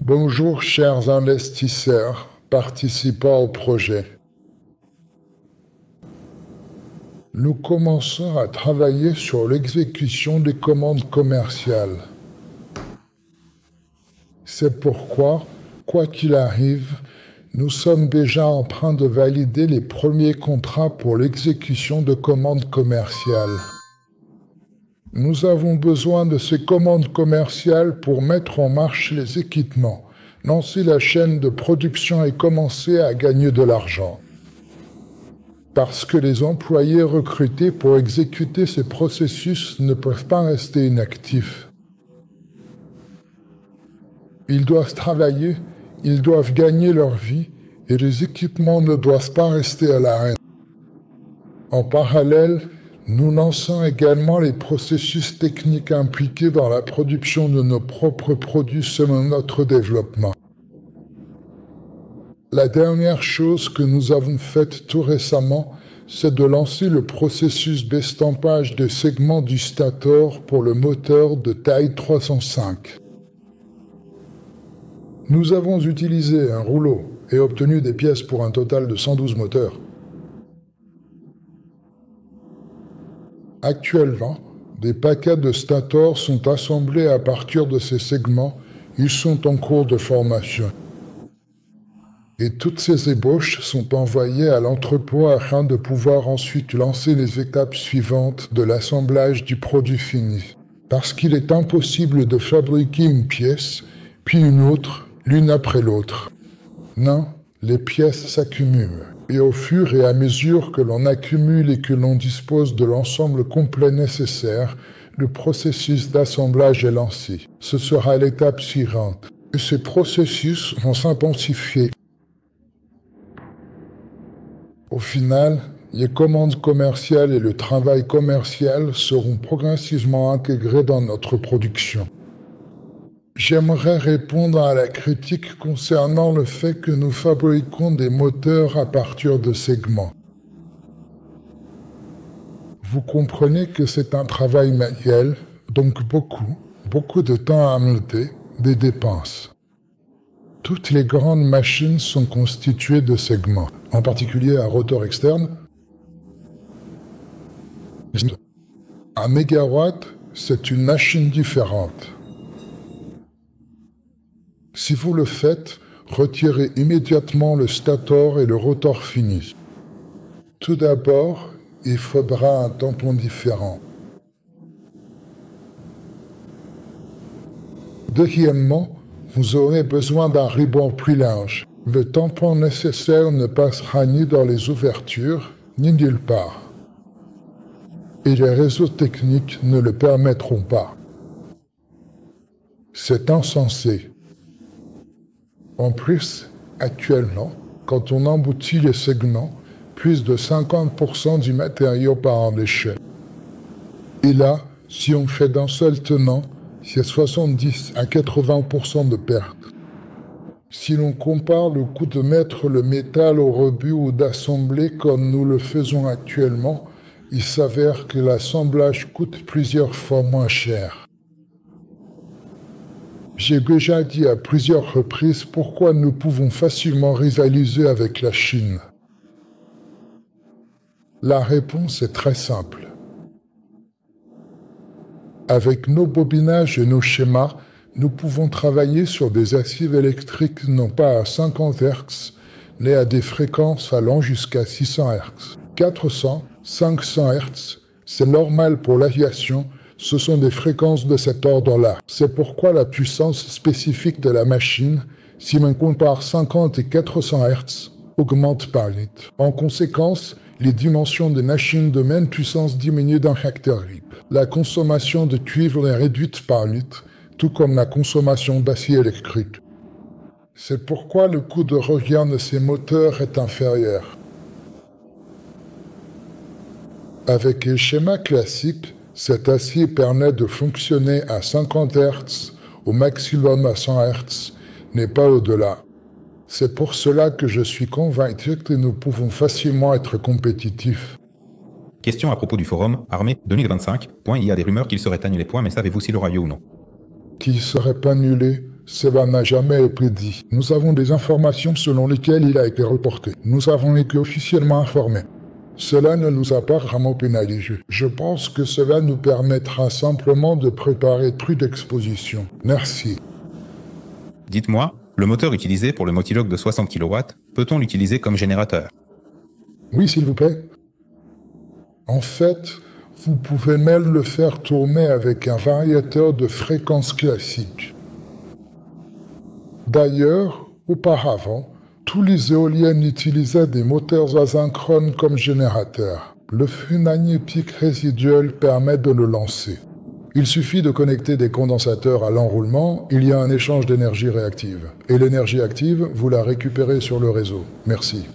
Bonjour chers investisseurs, participants au projet. Nous commençons à travailler sur l'exécution des commandes commerciales. C'est pourquoi, quoi qu'il arrive, nous sommes déjà en train de valider les premiers contrats pour l'exécution de commandes commerciales. Nous avons besoin de ces commandes commerciales pour mettre en marche les équipements, lancer la chaîne de production et commencer à gagner de l'argent. Parce que les employés recrutés pour exécuter ces processus ne peuvent pas rester inactifs. Ils doivent travailler, ils doivent gagner leur vie et les équipements ne doivent pas rester à l'arrêt. En parallèle, nous lançons également les processus techniques impliqués dans la production de nos propres produits selon notre développement. La dernière chose que nous avons faite tout récemment, c'est de lancer le processus d'estampage des segments du stator pour le moteur de taille 305. Nous avons utilisé un rouleau et obtenu des pièces pour un total de 112 moteurs. Actuellement, des paquets de stator sont assemblés à partir de ces segments. Ils sont en cours de formation. Et toutes ces ébauches sont envoyées à l'entrepôt afin de pouvoir ensuite lancer les étapes suivantes de l'assemblage du produit fini. Parce qu'il est impossible de fabriquer une pièce, puis une autre, l'une après l'autre. Non, les pièces s'accumulent. Et au fur et à mesure que l'on accumule et que l'on dispose de l'ensemble complet nécessaire, le processus d'assemblage est lancé. Ce sera l'étape suivante. Et ces processus vont s'intensifier. Au final, les commandes commerciales et le travail commercial seront progressivement intégrés dans notre production. J'aimerais répondre à la critique concernant le fait que nous fabriquons des moteurs à partir de segments. Vous comprenez que c'est un travail manuel, donc beaucoup de temps à monter, des dépenses. Toutes les grandes machines sont constituées de segments, en particulier à rotor externe. Un mégawatt, c'est une machine différente. Si vous le faites, retirez immédiatement le stator et le rotor fini. Tout d'abord, il faudra un tampon différent. Deuxièmement, vous aurez besoin d'un ruban plus large. Le tampon nécessaire ne passera ni dans les ouvertures, ni nulle part. Et les réseaux techniques ne le permettront pas. C'est insensé. En plus, actuellement, quand on emboutit les segments, plus de 50% du matériau part en déchets. Et là, si on fait d'un seul tenant, c'est 70 à 80% de perte. Si l'on compare le coût de mettre le métal au rebut ou d'assembler comme nous le faisons actuellement, il s'avère que l'assemblage coûte plusieurs fois moins cher. J'ai déjà dit à plusieurs reprises pourquoi nous pouvons facilement rivaliser avec la Chine. La réponse est très simple. Avec nos bobinages et nos schémas, nous pouvons travailler sur des aciers électriques non pas à 50 Hz, mais à des fréquences allant jusqu'à 600 Hz. 400, 500 Hz, c'est normal pour l'aviation. Ce sont des fréquences de cet ordre-là. C'est pourquoi la puissance spécifique de la machine, si l'on compare 50 et 400 Hz, augmente par litre. En conséquence, les dimensions des machines de même puissance diminuent d'un facteur 8. La consommation de cuivre est réduite par litre, tout comme la consommation d'acier électrique. C'est pourquoi le coût de revient de ces moteurs est inférieur. Avec les schémas classiques, cet acier permet de fonctionner à 50 Hz, au maximum à 100 Hz, mais pas au-delà. C'est pour cela que je suis convaincu que nous pouvons facilement être compétitifs. Question à propos du forum Armée 2025. Il y a des rumeurs qu'il serait annulé. Mais savez-vous s'il aura lieu ou non? Qu'il serait annulé? Cela n'a jamais été dit. Nous avons des informations selon lesquelles il a été reporté. Nous avons été officiellement informés. Cela ne nous a pas vraiment pénalisés. Je pense que cela nous permettra simplement de préparer plus d'expositions. Merci. Dites-moi, le moteur utilisé pour le Motiloc de 60 kW, peut-on l'utiliser comme générateur? Oui, s'il vous plaît. En fait, vous pouvez même le faire tourner avec un variateur de fréquence classique. D'ailleurs, auparavant, tous les éoliennes utilisaient des moteurs asynchrones comme générateurs. Le flux magnétique résiduel permet de le lancer. Il suffit de connecter des condensateurs à l'enroulement, il y a un échange d'énergie réactive. Et l'énergie active, vous la récupérez sur le réseau. Merci.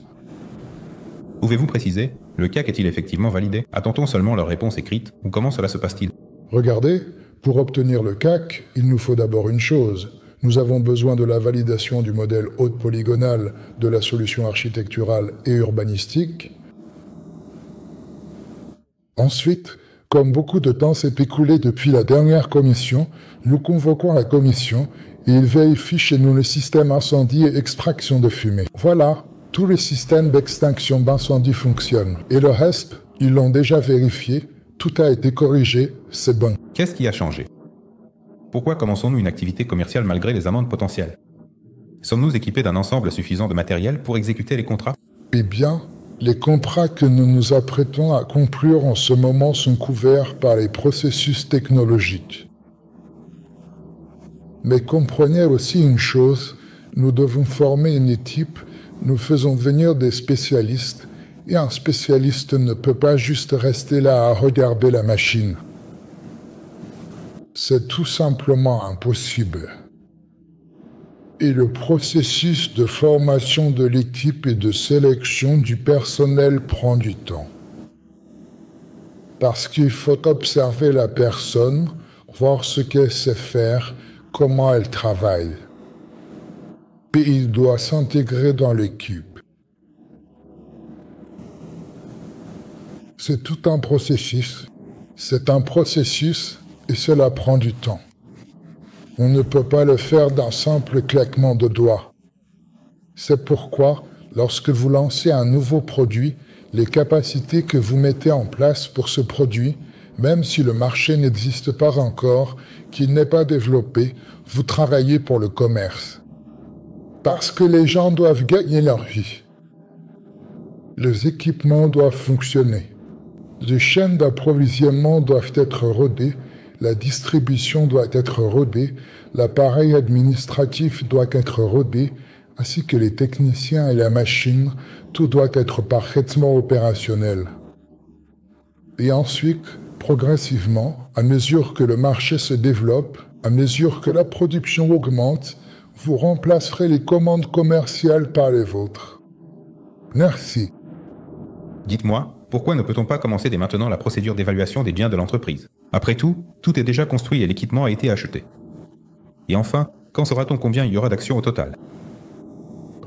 Pouvez-vous préciser, le CAC est-il effectivement validé? Attend-on seulement leur réponse écrite, ou comment cela se passe-t-il? Regardez, pour obtenir le CAC, il nous faut d'abord une chose. Nous avons besoin de la validation du modèle haute polygonale de la solution architecturale et urbanistique. Ensuite, comme beaucoup de temps s'est écoulé depuis la dernière commission, nous convoquons la commission et ils vérifient chez nous le système incendie et extraction de fumée. Voilà, tous les systèmes d'extinction d'incendie fonctionnent. Et le reste, ils l'ont déjà vérifié, tout a été corrigé, c'est bon. Qu'est-ce qui a changé? Pourquoi commençons-nous une activité commerciale malgré les amendes potentielles? Sommes-nous équipés d'un ensemble suffisant de matériel pour exécuter les contrats? Eh bien, les contrats que nous nous apprêtons à conclure en ce moment sont couverts par les processus technologiques. Mais comprenez aussi une chose, nous devons former une équipe, nous faisons venir des spécialistes, et un spécialiste ne peut pas juste rester là à regarder la machine. C'est tout simplement impossible. Et le processus de formation de l'équipe et de sélection du personnel prend du temps. Parce qu'il faut observer la personne, voir ce qu'elle sait faire, comment elle travaille. Et il doit s'intégrer dans l'équipe. C'est tout un processus. C'est un processus et cela prend du temps. On ne peut pas le faire d'un simple claquement de doigts. C'est pourquoi, lorsque vous lancez un nouveau produit, les capacités que vous mettez en place pour ce produit, même si le marché n'existe pas encore, qu'il n'est pas développé, vous travaillez pour le commerce. Parce que les gens doivent gagner leur vie. Les équipements doivent fonctionner. Les chaînes d'approvisionnement doivent être rodées, la distribution doit être rodée, l'appareil administratif doit être rodé, ainsi que les techniciens et la machine, tout doit être parfaitement opérationnel. Et ensuite, progressivement, à mesure que le marché se développe, à mesure que la production augmente, vous remplacerez les commandes commerciales par les vôtres. Merci. Dites-moi, pourquoi ne peut-on pas commencer dès maintenant la procédure d'évaluation des biens de l'entreprise? Après tout est déjà construit et l'équipement a été acheté. Et enfin, quand saura-t-on combien il y aura d'actions au total?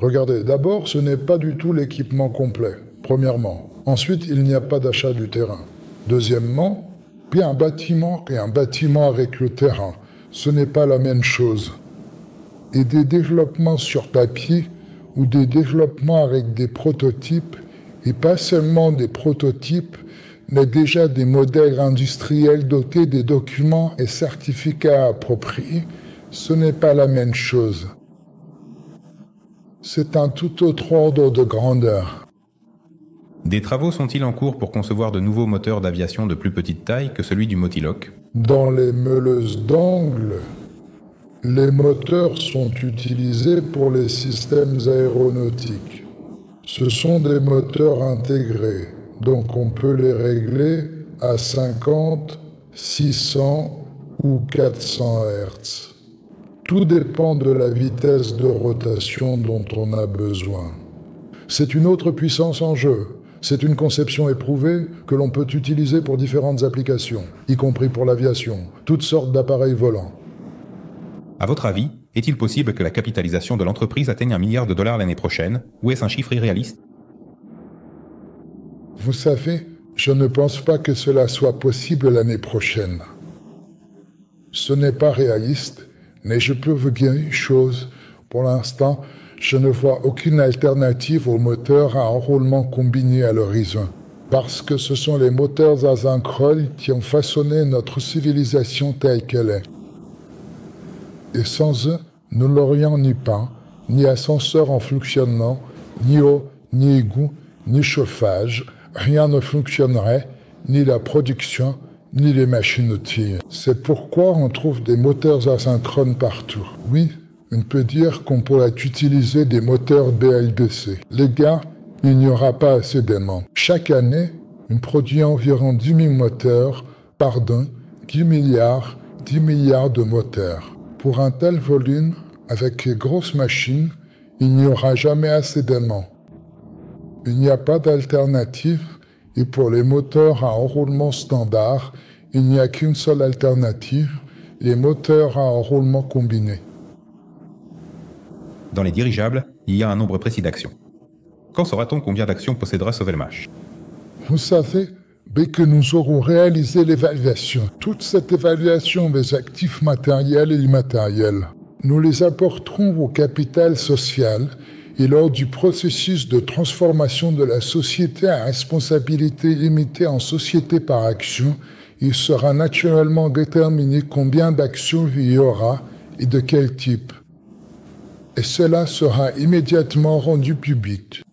Regardez, d'abord, ce n'est pas du tout l'équipement complet, premièrement. Ensuite, il n'y a pas d'achat du terrain. Deuxièmement, puis un bâtiment et un bâtiment avec le terrain, ce n'est pas la même chose. Et des développements sur papier ou des développements avec des prototypes, et pas seulement des prototypes, mais déjà des modèles industriels dotés des documents et certificats appropriés, ce n'est pas la même chose. C'est un tout autre ordre de grandeur. Des travaux sont-ils en cours pour concevoir de nouveaux moteurs d'aviation de plus petite taille que celui du Motiloc? Dans les meuleuses d'angle, les moteurs sont utilisés pour les systèmes aéronautiques. Ce sont des moteurs intégrés, donc on peut les régler à 50, 600 ou 400 Hz. Tout dépend de la vitesse de rotation dont on a besoin. C'est une autre puissance en jeu. C'est une conception éprouvée que l'on peut utiliser pour différentes applications, y compris pour l'aviation, toutes sortes d'appareils volants. À votre avis, est-il possible que la capitalisation de l'entreprise atteigne $1 milliard l'année prochaine, ou est-ce un chiffre irréaliste? Vous savez, je ne pense pas que cela soit possible l'année prochaine. Ce n'est pas réaliste, Mais je peux vous dire une chose, pour l'instant, je ne vois aucune alternative aux moteurs à enroulement combiné à l'horizon. Parce que ce sont les moteurs asynchrones qui ont façonné notre civilisation telle qu'elle est. Et sans eux, nous n'aurions ni pain, ni ascenseur en fonctionnement, ni eau, ni égout, ni chauffage. Rien ne fonctionnerait, ni la production, ni les machines-outils. C'est pourquoi on trouve des moteurs asynchrones partout. Oui, on peut dire qu'on pourrait utiliser des moteurs BLDC. Les gars, il n'y aura pas assez d'aimants. Chaque année, on produit environ 10 000 moteurs, 10 milliards de moteurs. Pour un tel volume, avec les grosses machines, il n'y aura jamais assez d'aimants. Il n'y a pas d'alternative, et pour les moteurs à enroulement standard, il n'y a qu'une seule alternative, les moteurs à enroulement combiné. Dans les dirigeables, il y a un nombre précis d'actions. Quand saura-t-on combien d'actions possédera Sovelmash? Vous savez, dès que nous aurons réalisé l'évaluation, toute cette évaluation des actifs matériels et immatériels, nous les apporterons au capital social et lors du processus de transformation de la société à responsabilité limitée en société par action, il sera naturellement déterminé combien d'actions il y aura et de quel type. Et cela sera immédiatement rendu public.